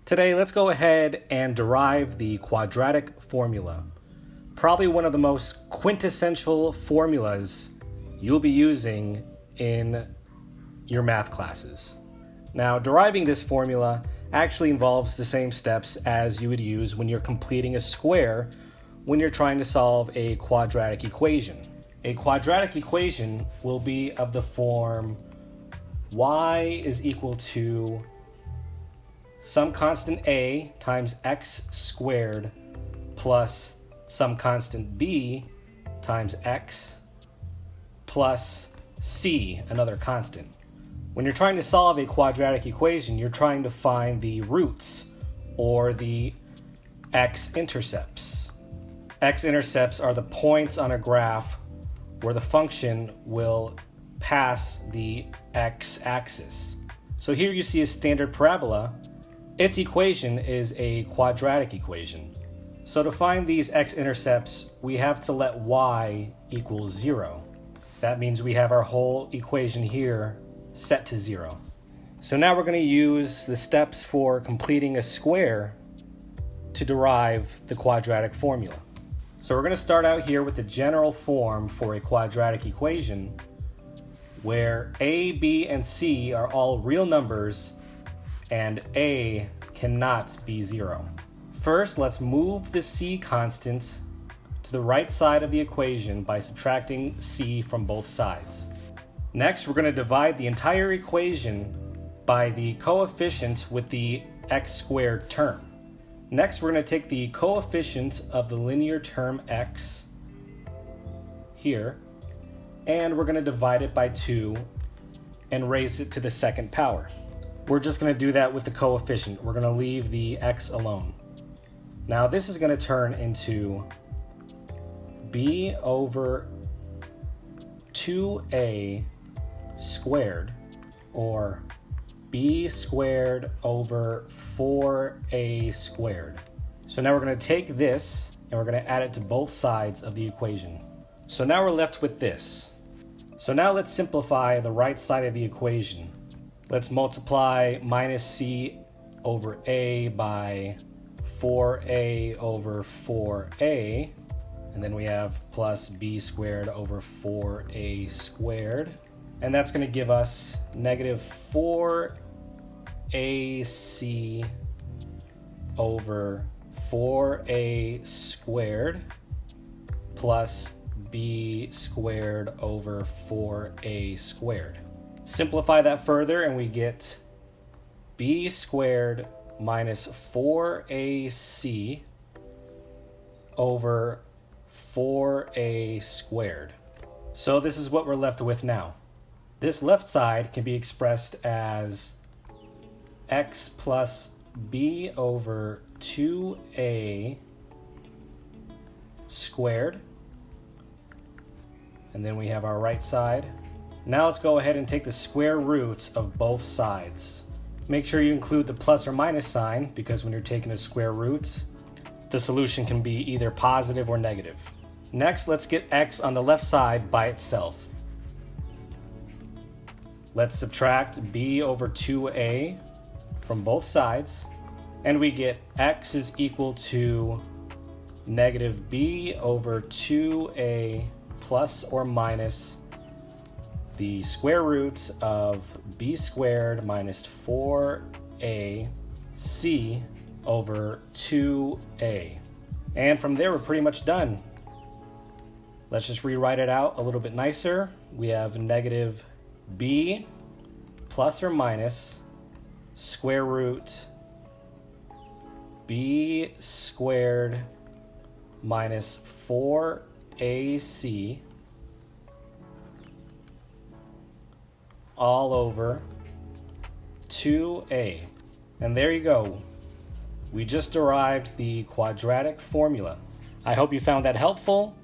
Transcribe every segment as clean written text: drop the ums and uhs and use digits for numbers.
Today, let's go ahead and derive the quadratic formula. Probably one of the most quintessential formulas you'll be using in your math classes. Now, deriving this formula actually involves the same steps as you would use when you're completing a square when you're trying to solve a quadratic equation. A quadratic equation will be of the form y is equal to some constant a times x squared plus some constant b times x plus c, another constant. When you're trying to solve a quadratic equation, you're trying to find the roots or the x-intercepts. X-intercepts are the points on a graph where the function will pass the x-axis. So here you see a standard parabola. Its equation is a quadratic equation. So to find these x-intercepts, we have to let y equal 0. That means we have our whole equation here set to 0. So now we're going to use the steps for completing a square to derive the quadratic formula. So we're going to start out here with the general form for a quadratic equation where a, b, and c are all real numbers and a cannot be 0. First, let's move the c constant to the right side of the equation by subtracting c from both sides. Next, we're going to divide the entire equation by the coefficient with the x squared term. Next, we're going to take the coefficient of the linear term x here, and we're going to divide it by 2 and raise it to the second power. We're just going to do that with the coefficient. We're going to leave the x alone. Now this is going to turn into b over 2a squared, or b squared over 4a squared. So now we're going to take this and we're going to add it to both sides of the equation. So now we're left with this. So now let's simplify the right side of the equation. Let's multiply minus c over a by 4a over 4a, and then we have plus b squared over 4a squared, and that's going to give us negative 4ac over 4a squared plus b squared over 4a squared. Simplify that further and we get b squared minus 4ac over 4a squared. So this is what we're left with now. This left side can be expressed as x plus b over 2a squared. And then we have our right side. Now let's go ahead and take the square roots of both sides. Make sure you include the plus or minus sign, because when you're taking a square root, the solution can be either positive or negative. Next, let's get x on the left side by itself. Let's subtract b over 2a from both sides, and we get x is equal to negative b over 2a plus or minus the square root of b squared minus 4ac over 2a. And from there, we're pretty much done. Let's just rewrite it out a little bit nicer. We have negative b plus or minus square root b squared minus 4ac all over 2a. And there you go. We just derived the quadratic formula. I hope you found that helpful,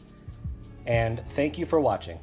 and thank you for watching.